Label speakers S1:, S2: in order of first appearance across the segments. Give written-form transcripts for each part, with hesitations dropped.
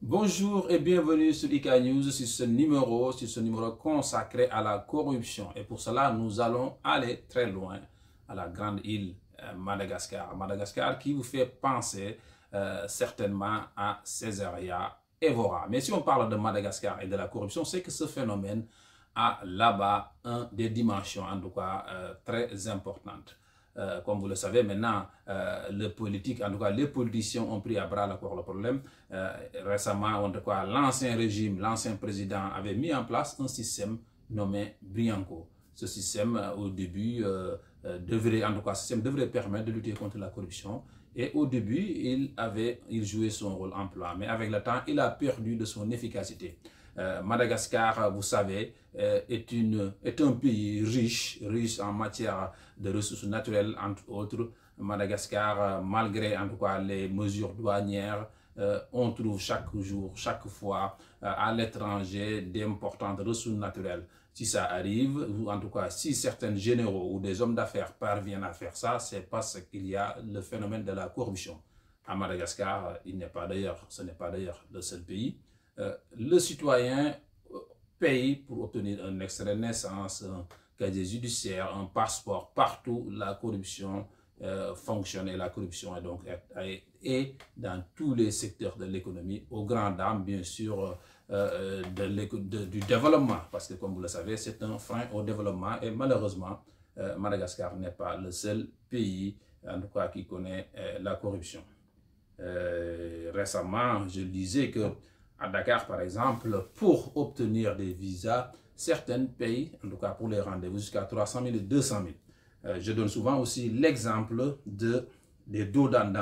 S1: Bonjour et bienvenue sur IK News, sur ce numéro consacré à la corruption. Et pour cela, nous allons aller très loin à la grande île Madagascar. Madagascar qui vous fait penser certainement à Césaria Evora. Mais si on parle de Madagascar et de la corruption, c'est que ce phénomène a là-bas des dimensions en tout cas très importantes. Comme vous le savez maintenant, le politique, en tout cas les politiciens ont pris à bras le problème. Récemment, en tout cas, l'ancien régime, l'ancien président avait mis en place un système nommé Brianco. Ce système, au début, devrait permettre de lutter contre la corruption. Et au début, il jouait son rôle en plan. Mais avec le temps, il a perdu de son efficacité. Madagascar, vous savez, est un pays riche en matière de ressources naturelles, entre autres. Madagascar, malgré en tout cas les mesures douanières, on trouve chaque jour, chaque fois à l'étranger d'importantes ressources naturelles. Si ça arrive, ou en tout cas si certains généraux ou des hommes d'affaires parviennent à faire ça, c'est parce qu'il y a le phénomène de la corruption. À Madagascar, ce n'est pas d'ailleurs le seul pays. Le citoyen paye pour obtenir un extrait de naissance, un casier judiciaire, un passeport. Partout, la corruption fonctionne et la corruption est donc dans tous les secteurs de l'économie, aux grandes dames, bien sûr, du développement. Parce que, comme vous le savez, c'est un frein au développement et malheureusement, Madagascar n'est pas le seul pays, en tout cas, qui connaît la corruption. Récemment, je disais que à Dakar, par exemple, pour obtenir des visas, certaines payent, en tout cas pour les rendez-vous, jusqu'à 300 000 et 200 000. Je donne souvent aussi l'exemple des douanes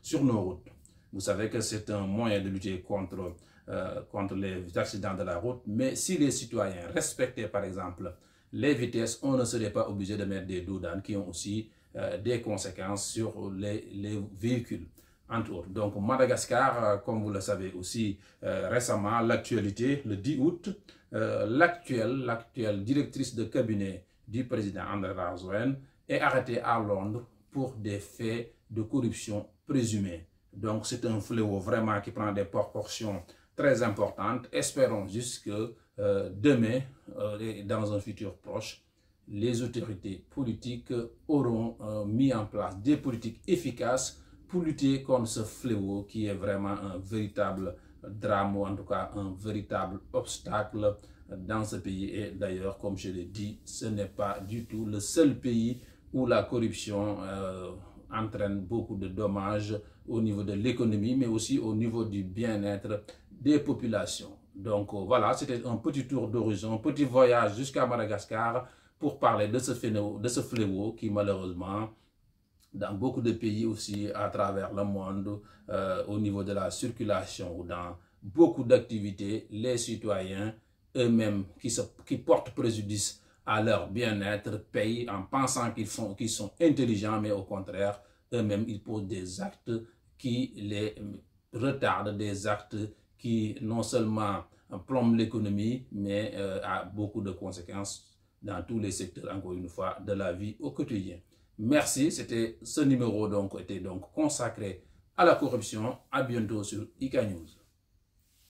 S1: sur nos routes. Vous savez que c'est un moyen de lutter contre les accidents de la route, mais si les citoyens respectaient, par exemple, les vitesses, on ne serait pas obligé de mettre des douanes qui ont aussi des conséquences sur les véhicules. Entre autres. Donc Madagascar, comme vous le savez aussi, récemment, l'actualité, le 10 août, l'actuelle directrice de cabinet du président André Razouane est arrêtée à Londres pour des faits de corruption présumés. Donc c'est un fléau vraiment qui prend des proportions très importantes. Espérons juste que demain, dans un futur proche, les autorités politiques auront mis en place des politiques efficaces pour lutter contre ce fléau qui est vraiment un véritable drame, ou en tout cas un véritable obstacle dans ce pays. Et d'ailleurs, comme je l'ai dit, ce n'est pas du tout le seul pays où la corruption entraîne beaucoup de dommages au niveau de l'économie, mais aussi au niveau du bien-être des populations. Donc voilà, c'était un petit tour d'horizon, un petit voyage jusqu'à Madagascar pour parler de ce fléau qui malheureusement, dans beaucoup de pays aussi à travers le monde, au niveau de la circulation ou dans beaucoup d'activités, les citoyens eux-mêmes qui portent préjudice à leur bien-être payent en pensant qu'ils sont intelligents, mais au contraire, eux-mêmes, ils posent des actes qui les retardent, des actes qui non seulement plombent l'économie, mais a beaucoup de conséquences dans tous les secteurs, encore une fois, de la vie au quotidien. Merci, ce numéro était donc consacré à la corruption. À bientôt sur IK News.